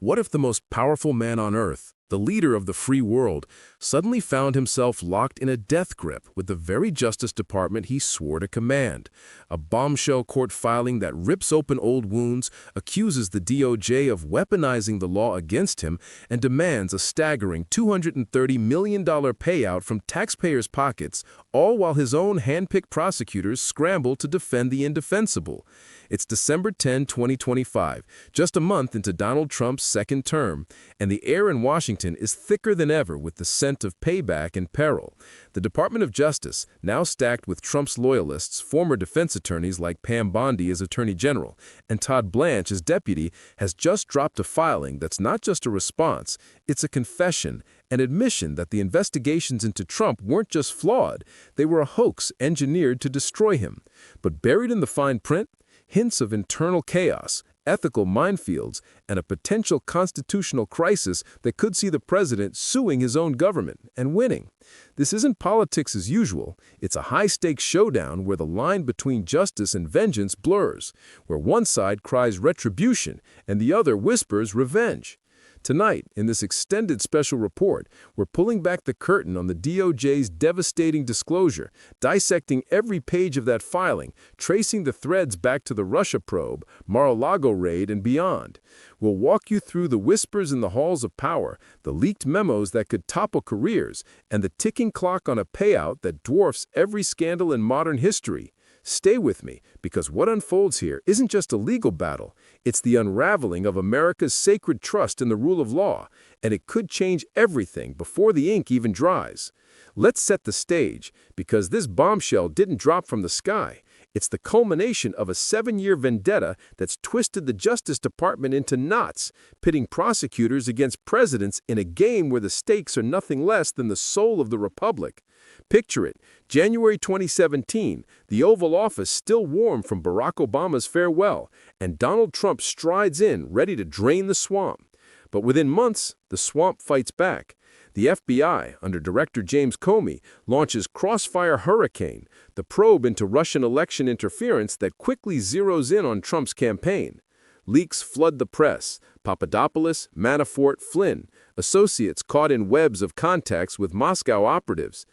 What if the most powerful man on Earth, the leader of the free world, suddenly found himself locked in a death grip with the very Justice Department he swore to command? A bombshell court filing that rips open old wounds, accuses the DOJ of weaponizing the law against him, and demands a staggering $230 million payout from taxpayers' pockets, all while his own hand-picked prosecutors scramble to defend the indefensible. It's December 10, 2025, just a month into Donald Trump's second term, and the air in Washington is thicker than ever with the scent of payback and peril. The Department of Justice, now stacked with Trump's loyalists, former defense attorneys like Pam Bondi as Attorney General and Todd Blanche as Deputy, has just dropped a filing that's not just a response, it's a confession, an admission that the investigations into Trump weren't just flawed, they were a hoax engineered to destroy him. But buried in the fine print, hints of internal chaos, ethical minefields, and a potential constitutional crisis that could see the president suing his own government and winning. This isn't politics as usual. It's a high-stakes showdown where the line between justice and vengeance blurs, where one side cries retribution and the other whispers revenge. Tonight, in this extended special report, we're pulling back the curtain on the DOJ's devastating disclosure, dissecting every page of that filing, tracing the threads back to the Russia probe, Mar-a-Lago raid, and beyond. We'll walk you through the whispers in the halls of power, the leaked memos that could topple careers, and the ticking clock on a payout that dwarfs every scandal in modern history. Stay with me, because what unfolds here isn't just a legal battle, it's the unraveling of America's sacred trust in the rule of law, and it could change everything before the ink even dries. Let's set the stage, because this bombshell didn't drop from the sky. It's the culmination of a 7-year vendetta that's twisted the Justice Department into knots, pitting prosecutors against presidents in a game where the stakes are nothing less than the soul of the republic. Picture it, January 2017, the Oval Office still warm from Barack Obama's farewell, and Donald Trump strides in, ready to drain the swamp. But within months, the swamp fights back. The FBI, under Director James Comey, launches Crossfire Hurricane, the probe into Russian election interference that quickly zeroes in on Trump's campaign. Leaks flood the press. Papadopoulos, Manafort, Flynn, associates caught in webs of contacts with Moscow operatives.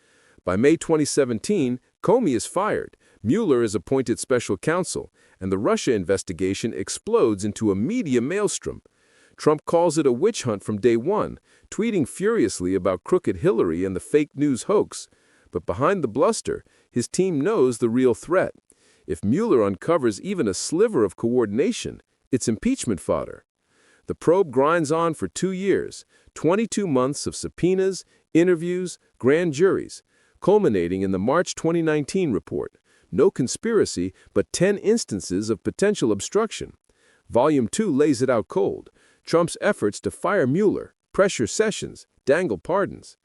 By May 2017, Comey is fired, Mueller is appointed special counsel, and the Russia investigation explodes into a media maelstrom. Trump calls it a witch hunt from day one, tweeting furiously about crooked Hillary and the fake news hoax. But behind the bluster, his team knows the real threat. If Mueller uncovers even a sliver of coordination, it's impeachment fodder. The probe grinds on for 2 years, 22 months of subpoenas, interviews, grand juries, culminating in the March 2019 report. No conspiracy, but 10 instances of potential obstruction. Volume 2 lays it out cold. Trump's efforts to fire Mueller, pressure Sessions, dangle pardons.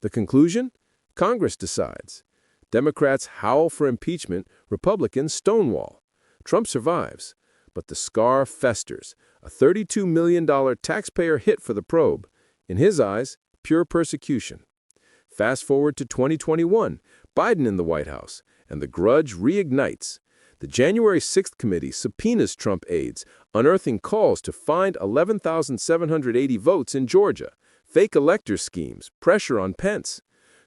The conclusion? Congress decides. Democrats howl for impeachment, Republicans stonewall. Trump survives, but the scar festers, a $32 million taxpayer hit for the probe. In his eyes, pure persecution. Fast forward to 2021, Biden in the White House, and the grudge reignites. The January 6th committee subpoenas Trump aides, unearthing calls to find 11,780 votes in Georgia, fake elector schemes, pressure on Pence.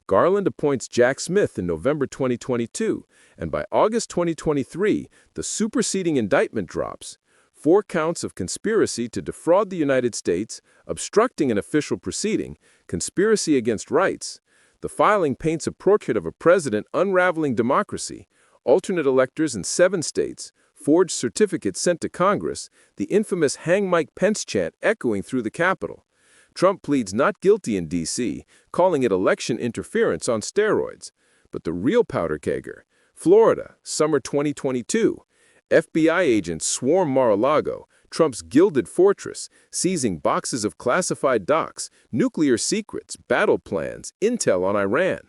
Garland appoints Jack Smith in November 2022, and by August 2023, the superseding indictment drops. 4 counts of conspiracy to defraud the United States, obstructing an official proceeding, conspiracy against rights. The filing paints a portrait of a president unraveling democracy, alternate electors in 7 states, forged certificates sent to Congress, the infamous Hang Mike Pence chant echoing through the Capitol. Trump pleads not guilty in D.C., calling it election interference on steroids. But the real powder kegger, Florida, summer 2022. FBI agents swarm Mar-a-Lago, Trump's gilded fortress, seizing boxes of classified docs, nuclear secrets, battle plans, intel on Iran.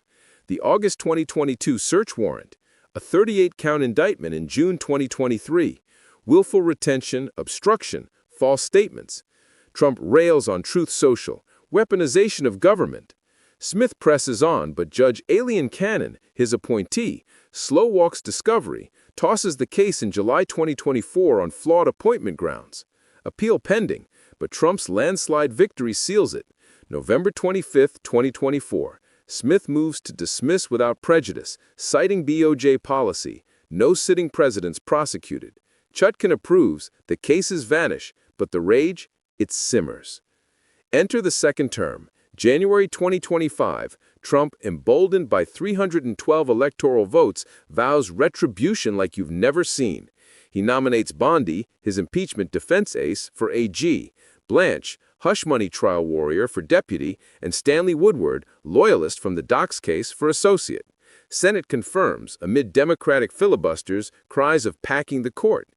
The August 2022 search warrant, a 38-count indictment in June 2023, willful retention, obstruction, false statements. Trump rails on Truth Social, weaponization of government. Smith presses on, but Judge Alien Cannon, his appointee, slow walks discovery, tosses the case in July 2024 on flawed appointment grounds. Appeal pending, but Trump's landslide victory seals it. November 25, 2024. Smith moves to dismiss without prejudice, citing DOJ policy. No sitting presidents prosecuted. Chutkan approves, the cases vanish, but the rage, it simmers. Enter the second term. January 2025, Trump, emboldened by 312 electoral votes, vows retribution like you've never seen. He nominates Bondi, his impeachment defense ace, for AG, Blanche, hush money trial warrior, for deputy, and Stanley Woodward, loyalist from the Dox case, for associate. Senate confirms, amid Democratic filibusters, cries of packing the court.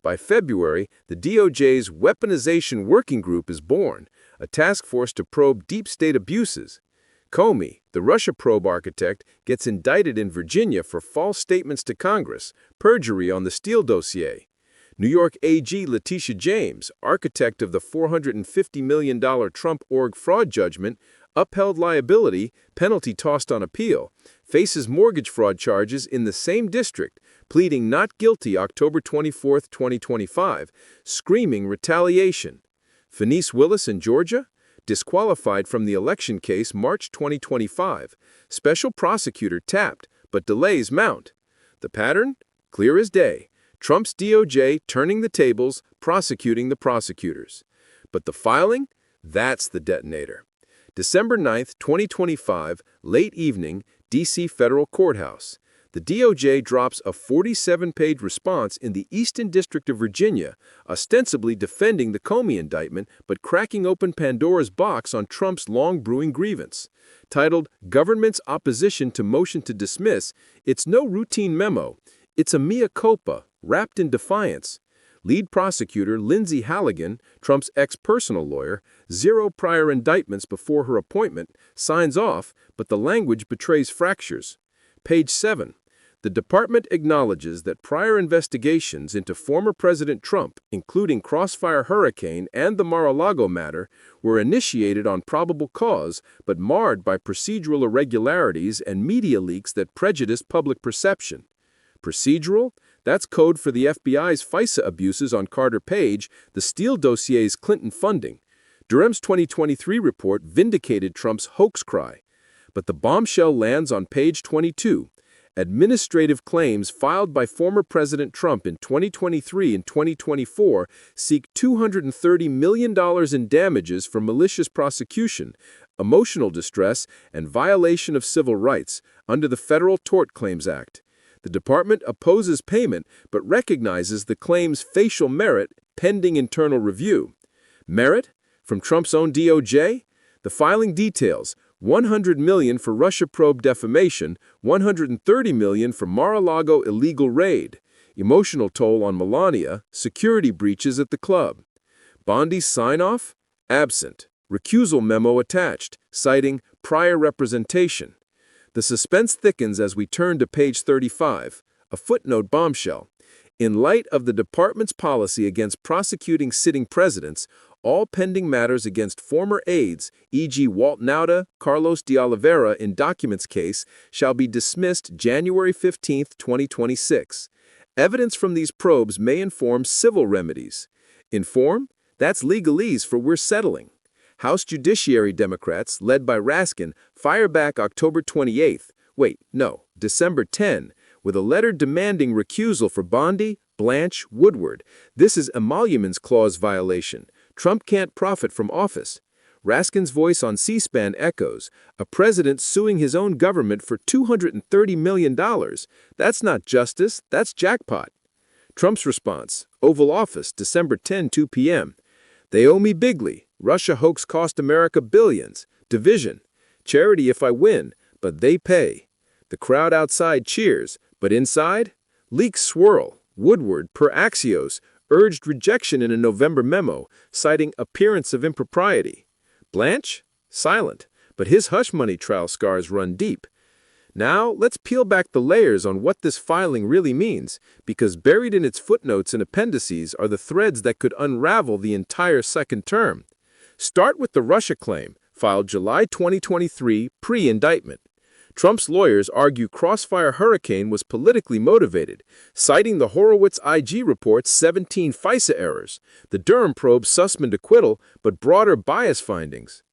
By February, the DOJ's Weaponization Working Group is born, a task force to probe deep state abuses. Comey, the Russia probe architect, gets indicted in Virginia for false statements to Congress, perjury on the Steele dossier. New York AG Letitia James, architect of the $450 million Trump org fraud judgment, upheld liability, penalty tossed on appeal, faces mortgage fraud charges in the same district, pleading not guilty October 24, 2025, screaming retaliation. Fenice Willis in Georgia, disqualified from the election case March 2025, special prosecutor tapped, but delays mount. The pattern? Clear as day. Trump's DOJ turning the tables, prosecuting the prosecutors. But the filing? That's the detonator. December 9, 2025, late evening, D.C. Federal Courthouse. The DOJ drops a 47-page response in the Eastern District of Virginia, ostensibly defending the Comey indictment but cracking open Pandora's box on Trump's long-brewing grievance. Titled, Government's Opposition to Motion to Dismiss, it's no routine memo. It's a mea culpa, wrapped in defiance. Lead prosecutor Lindsay Halligan, Trump's ex-personal lawyer, 0 prior indictments before her appointment, signs off, but the language betrays fractures. Page 7. The department acknowledges that prior investigations into former President Trump, including Crossfire Hurricane and the Mar-a-Lago matter, were initiated on probable cause but marred by procedural irregularities and media leaks that prejudiced public perception. Procedural? That's code for the FBI's FISA abuses on Carter Page, the Steele dossier's Clinton funding. Durham's 2023 report vindicated Trump's hoax cry. But the bombshell lands on page 22. Administrative claims filed by former President Trump in 2023 and 2024 seek $230 million in damages for malicious prosecution, emotional distress, and violation of civil rights under the Federal Tort Claims Act. The department opposes payment but recognizes the claim's facial merit pending internal review. Merit? From Trump's own DOJ? The filing details $100 million for Russia probe defamation, $130 million for Mar-a-Lago illegal raid, emotional toll on Melania, security breaches at the club. Bondi's sign-off? Absent. Recusal memo attached, citing prior representation. The suspense thickens as we turn to page 35, a footnote bombshell. In light of the department's policy against prosecuting sitting presidents, all pending matters against former aides, e.g. Walt Nauta, Carlos de Oliveira in documents case, shall be dismissed January 15, 2026. Evidence from these probes may inform civil remedies. Inform? That's legalese for we're settling. House Judiciary Democrats, led by Raskin, fire back October 28th, December 10, with a letter demanding recusal for Bondi, Blanche, Woodward. This is emoluments clause violation. Trump can't profit from office. Raskin's voice on C-SPAN echoes, a president suing his own government for $230 million. That's not justice, that's jackpot. Trump's response, Oval Office, December 10, 2 p.m. They owe me bigly. Russia hoax cost America billions. Division. Charity if I win, but they pay. The crowd outside cheers, but inside? Leaks swirl. Woodward, per Axios, urged rejection in a November memo, citing appearance of impropriety. Blanche? Silent, but his hush money trial scars run deep. Now, let's peel back the layers on what this filing really means, because buried in its footnotes and appendices are the threads that could unravel the entire second term. Start with the Russia claim, filed July 2023, pre-indictment. Trump's lawyers argue Crossfire Hurricane was politically motivated, citing the Horowitz IG report's 17 FISA errors, the Durham probe's Sussman acquittal, but broader bias findings.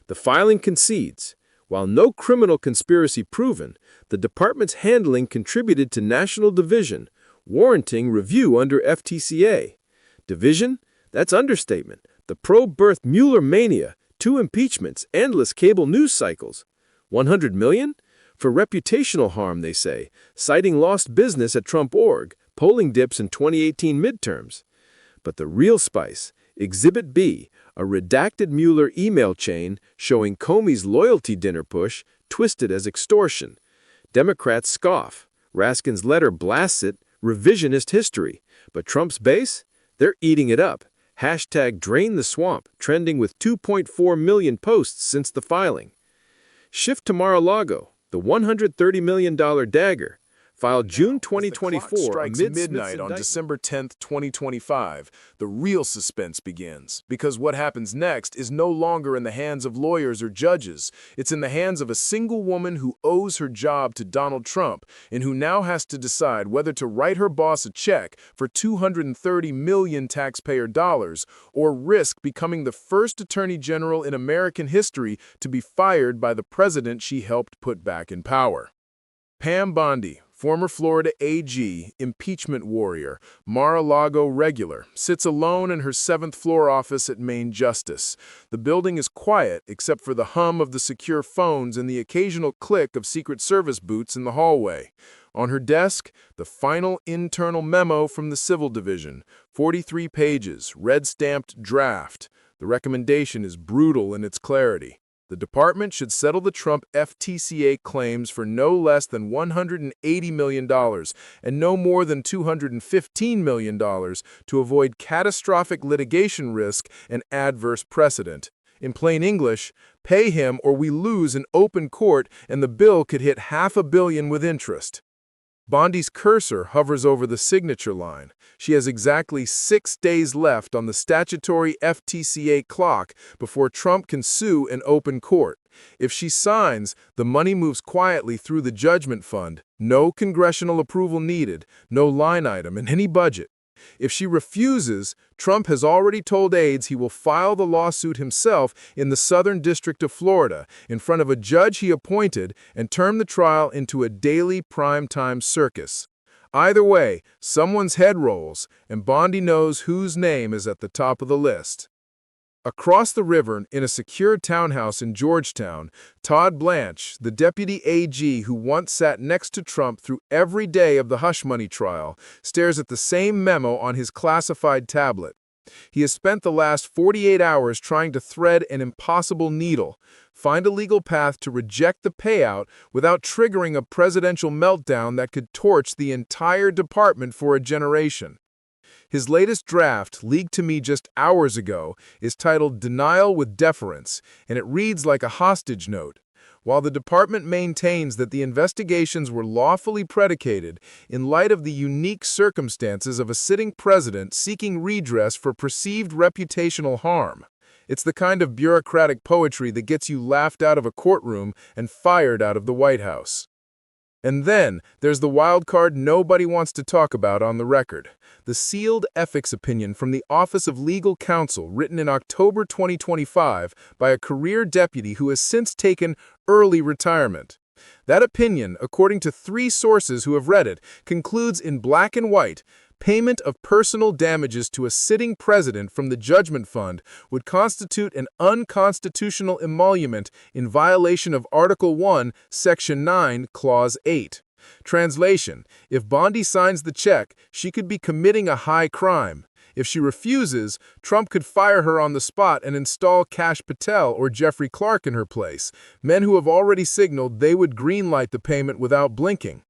The filing concedes, while no criminal conspiracy proven, the department's handling contributed to national division, warranting review under FTCA. Division? That's understatement. The probe birthed Mueller mania, 2 impeachments, endless cable news cycles. 100 million? For reputational harm, they say, citing lost business at Trump.org, polling dips in 2018 midterms. But the real spice, Exhibit B, a redacted Mueller email chain showing Comey's loyalty dinner push, twisted as extortion. Democrats scoff. Raskin's letter blasts it, revisionist history. But Trump's base? They're eating it up. Hashtag drain the swamp, trending with 2.4 million posts since the filing. Shift to Mar-a-Lago, the $130 million dagger. Filed June 2024 strikes amid midnight on December 10, 2025, the real suspense begins, because what happens next is no longer in the hands of lawyers or judges. It's in the hands of a single woman who owes her job to Donald Trump and who now has to decide whether to write her boss a check for $230 million taxpayer dollars or risk becoming the first attorney general in American history to be fired by the president she helped put back in power. Pam Bondi, former Florida AG, impeachment warrior, Mar-a-Lago regular, sits alone in her 7th floor office at Main Justice. The building is quiet except for the hum of the secure phones and the occasional click of Secret Service boots in the hallway. On her desk, the final internal memo from the Civil Division, 43 pages, red-stamped draft. The recommendation is brutal in its clarity. The department should settle the Trump FTCA claims for no less than $180 million and no more than $215 million to avoid catastrophic litigation risk and adverse precedent. In plain English, pay him or we lose in open court and the bill could hit $500 million with interest. Bondi's cursor hovers over the signature line. She has exactly 6 days left on the statutory FTCA clock before Trump can sue in open court. If she signs, the money moves quietly through the judgment fund. No congressional approval needed, no line item in any budget. If she refuses, Trump has already told aides he will file the lawsuit himself in the Southern District of Florida in front of a judge he appointed and turn the trial into a daily primetime circus. Either way, someone's head rolls, and Bondi knows whose name is at the top of the list. Across the river, in a secure townhouse in Georgetown, Todd Blanche, the deputy AG who once sat next to Trump through every day of the hush money trial, stares at the same memo on his classified tablet. He has spent the last 48 hours trying to thread an impossible needle, find a legal path to reject the payout without triggering a presidential meltdown that could torch the entire department for a generation. His latest draft, leaked to me just hours ago, is titled Denial with Deference, and it reads like a hostage note. While the department maintains that the investigations were lawfully predicated in light of the unique circumstances of a sitting president seeking redress for perceived reputational harm. It's the kind of bureaucratic poetry that gets you laughed out of a courtroom and fired out of the White House. And then, there's the wild card nobody wants to talk about on the record. The sealed ethics opinion from the Office of Legal Counsel written in October 2025 by a career deputy who has since taken early retirement. That opinion, according to 3 sources who have read it, concludes in black and white, payment of personal damages to a sitting president from the judgment fund would constitute an unconstitutional emolument in violation of Article 1, Section 9, Clause 8. Translation: if Bondi signs the check, she could be committing a high crime. If she refuses, Trump could fire her on the spot and install Kash Patel or Jeffrey Clark in her place, men who have already signaled they would greenlight the payment without blinking.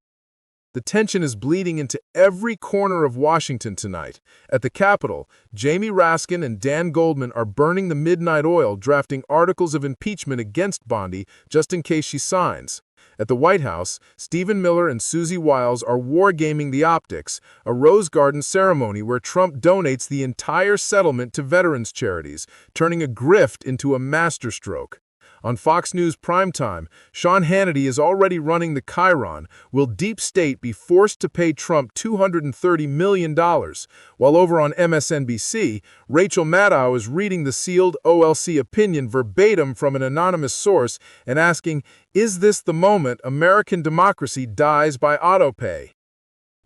The tension is bleeding into every corner of Washington tonight. At the Capitol, Jamie Raskin and Dan Goldman are burning the midnight oil, drafting articles of impeachment against Bondi just in case she signs. At the White House, Stephen Miller and Susie Wiles are wargaming the optics, a Rose Garden ceremony where Trump donates the entire settlement to veterans charities, turning a grift into a masterstroke. On Fox News Primetime, Sean Hannity is already running the Chiron. Will deep state be forced to pay Trump $230 million? While over on MSNBC, Rachel Maddow is reading the sealed OLC opinion verbatim from an anonymous source and asking, is this the moment American democracy dies by autopay?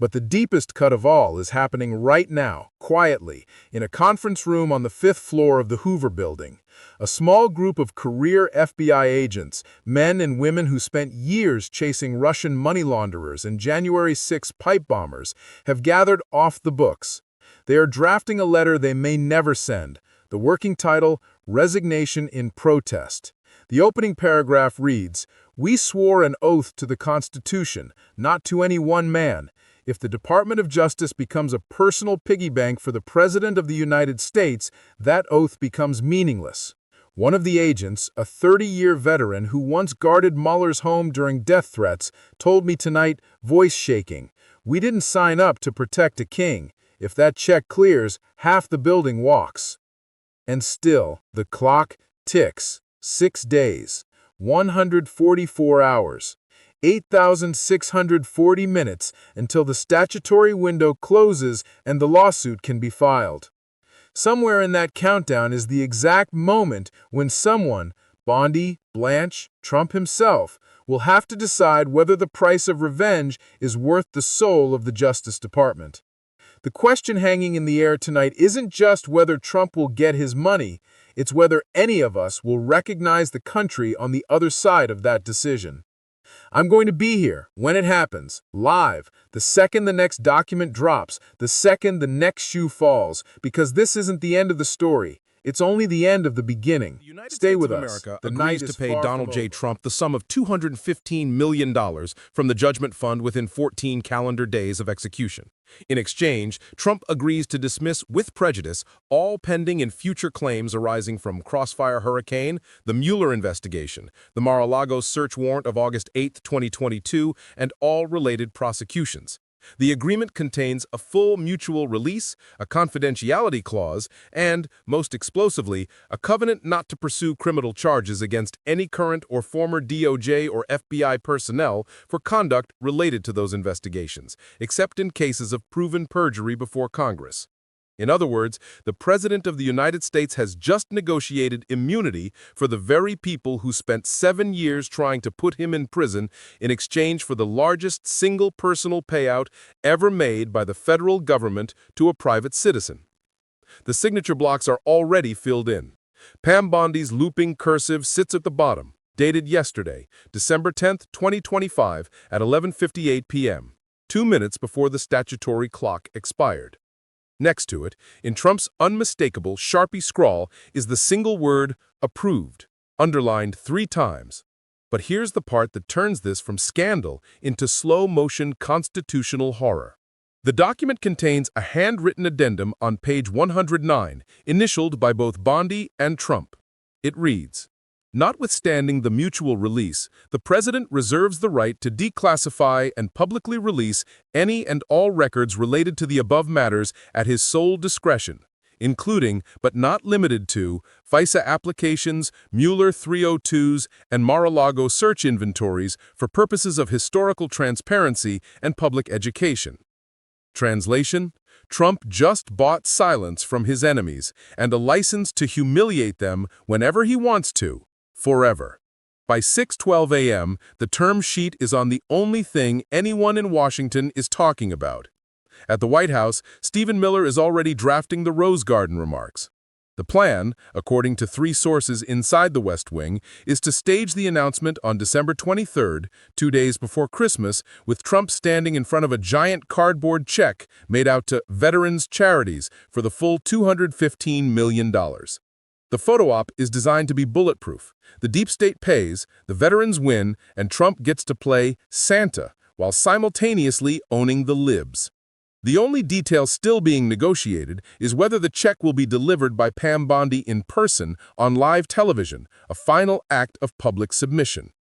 But the deepest cut of all is happening right now, quietly, in a conference room on the 5th floor of the Hoover Building. A small group of career FBI agents, men and women who spent years chasing Russian money launderers and January 6 pipe bombers, have gathered off the books. They are drafting a letter they may never send. The working title, Resignation in Protest. The opening paragraph reads, "We swore an oath to the Constitution, not to any one man. If the Department of Justice becomes a personal piggy bank for the President of the United States, that oath becomes meaningless." One of the agents, a 30-year veteran who once guarded Mueller's home during death threats, told me tonight, voice shaking, "We didn't sign up to protect a king. If that check clears, half the building walks." And still, the clock ticks. 6 days, 144 hours. 8,640 minutes until the statutory window closes and the lawsuit can be filed. Somewhere in that countdown is the exact moment when someone, Bondi, Blanche, Trump himself, will have to decide whether the price of revenge is worth the soul of the Justice Department. The question hanging in the air tonight isn't just whether Trump will get his money, it's whether any of us will recognize the country on the other side of that decision. I'm going to be here when it happens, live, the second the next document drops, the second the next shoe falls, because this isn't the end of the story. It's only the end of the beginning. Stay with us. The agrees to pay Donald J. Trump the sum of $215 million from the Judgment Fund within 14 calendar days of execution. In exchange, Trump agrees to dismiss with prejudice all pending and future claims arising from Crossfire Hurricane, the Mueller investigation, the Mar-a-Lago search warrant of August 8, 2022, and all related prosecutions. The agreement contains a full mutual release, a confidentiality clause, and, most explosively, a covenant not to pursue criminal charges against any current or former DOJ or FBI personnel for conduct related to those investigations, except in cases of proven perjury before Congress. In other words, the President of the United States has just negotiated immunity for the very people who spent 7 years trying to put him in prison in exchange for the largest single personal payout ever made by the federal government to a private citizen. The signature blocks are already filled in. Pam Bondi's looping cursive sits at the bottom, dated yesterday, December 10, 2025, at 11:58 p.m., 2 minutes before the statutory clock expired. Next to it, in Trump's unmistakable Sharpie scrawl, is the single word, approved, underlined 3 times. But here's the part that turns this from scandal into slow-motion constitutional horror. The document contains a handwritten addendum on page 109, initialed by both Bondi and Trump. It reads, "Notwithstanding the mutual release, the President reserves the right to declassify and publicly release any and all records related to the above matters at his sole discretion, including, but not limited to, FISA applications, Mueller 302s, and Mar-a-Lago search inventories for purposes of historical transparency and public education." Translation: Trump just bought silence from his enemies and a license to humiliate them whenever he wants to. Forever. By 6:12 a.m., the term sheet is on the only thing anyone in Washington is talking about. At the White House, Stephen Miller is already drafting the Rose Garden remarks. The plan, according to 3 sources inside the West Wing, is to stage the announcement on December 23rd, 2 days before Christmas, with Trump standing in front of a giant cardboard check made out to veterans' charities for the full $215 million. The photo op is designed to be bulletproof. The deep state pays, the veterans win, and Trump gets to play Santa while simultaneously owning the libs. The only detail still being negotiated is whether the check will be delivered by Pam Bondi in person on live television, a final act of public submission.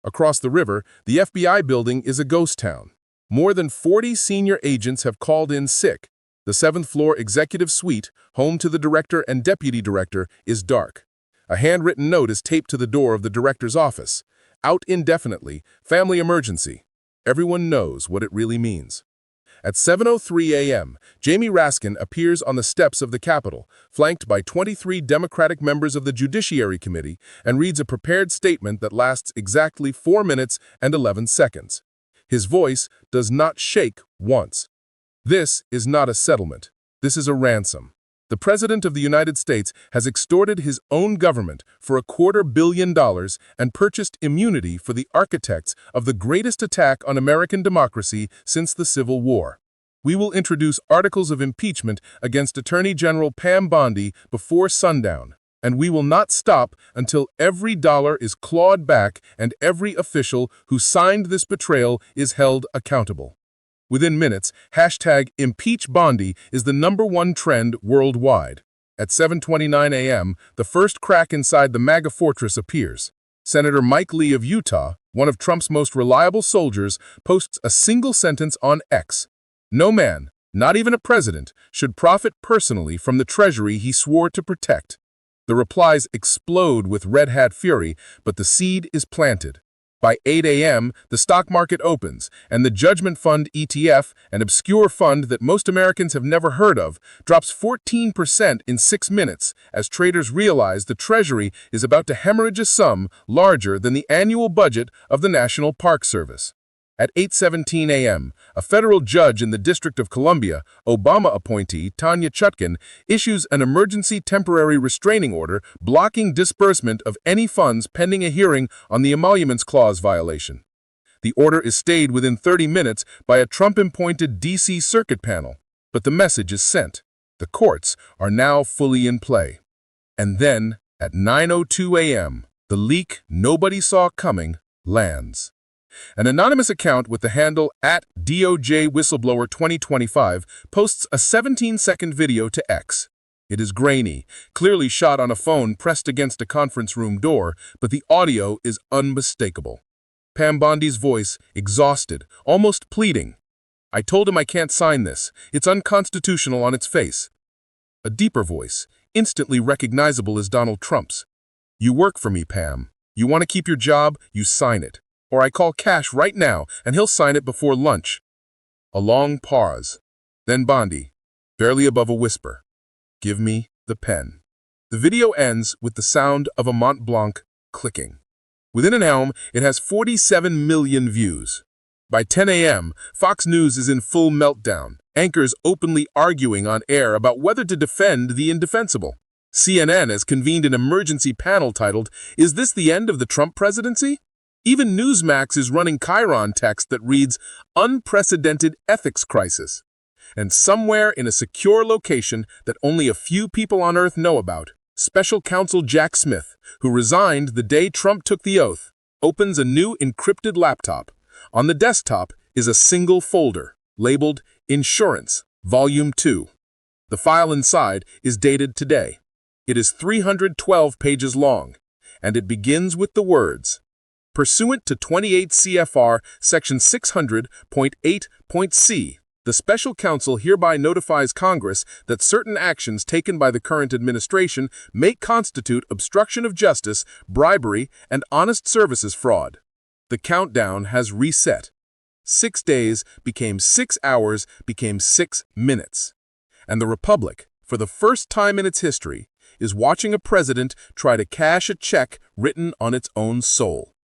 Across the river, the FBI building is a ghost town. More than 40 senior agents have called in sick. The 7th-floor executive suite, home to the director and deputy director, is dark. A handwritten note is taped to the door of the director's office. Out indefinitely, family emergency. Everyone knows what it really means. At 7:03 a.m., Jamie Raskin appears on the steps of the Capitol, flanked by 23 Democratic members of the Judiciary Committee, and reads a prepared statement that lasts exactly 4 minutes and 11 seconds. His voice does not shake once. This is not a settlement. This is a ransom. The President of the United States has extorted his own government for $250 million and purchased immunity for the architects of the greatest attack on American democracy since the Civil War. We will introduce articles of impeachment against Attorney General Pam Bondi before sundown, and we will not stop until every dollar is clawed back and every official who signed this betrayal is held accountable. Within minutes, #ImpeachBondi is the #1 trend worldwide. At 7:29 a.m., the first crack inside the MAGA fortress appears. Senator Mike Lee of Utah, one of Trump's most reliable soldiers, posts a single sentence on X. No man, not even a president, should profit personally from the treasury he swore to protect. The replies explode with red hat fury, but the seed is planted. By 8 a.m., the stock market opens, and the Judgment Fund ETF, an obscure fund that most Americans have never heard of, drops 14% in 6 minutes as traders realize the Treasury is about to hemorrhage a sum larger than the annual budget of the National Park Service. At 8:17 a.m., a federal judge in the District of Columbia, Obama appointee Tanya Chutkan, issues an emergency temporary restraining order blocking disbursement of any funds pending a hearing on the Emoluments Clause violation. The order is stayed within 30 minutes by a Trump-appointed D.C. Circuit panel, but the message is sent. The courts are now fully in play. And then, at 9:02 a.m., the leak nobody saw coming lands. An anonymous account with the handle @DOJ Whistleblower 2025 posts a 17-second video to X. It is grainy, clearly shot on a phone pressed against a conference room door, but the audio is unmistakable. Pam Bondi's voice, exhausted, almost pleading. "I told him I can't sign this. It's unconstitutional on its face." A deeper voice, instantly recognizable as Donald Trump's. "You work for me, Pam. You want to keep your job, you sign it. Or I call Cash right now, and he'll sign it before lunch." A long pause. Then Bondi, barely above a whisper, "Give me the pen." The video ends with the sound of a Mont Blanc clicking. Within an hour, it has 47 million views. By 10 a.m., Fox News is in full meltdown, anchors openly arguing on air about whether to defend the indefensible. CNN has convened an emergency panel titled, "Is this the end of the Trump presidency?" Even Newsmax is running Chiron text that reads, "Unprecedented ethics crisis." And somewhere in a secure location that only a few people on Earth know about, Special Counsel Jack Smith, who resigned the day Trump took the oath, opens a new encrypted laptop. On the desktop is a single folder, labeled Insurance, Volume 2. The file inside is dated today. It is 312 pages long, and it begins with the words, "Pursuant to 28 CFR Section 600.8.c, the Special Counsel hereby notifies Congress that certain actions taken by the current administration may constitute obstruction of justice, bribery, and honest services fraud." The countdown has reset. 6 days became 6 hours, became 6 minutes. And the Republic, for the first time in its history, is watching a president try to cash a check written on its own soul.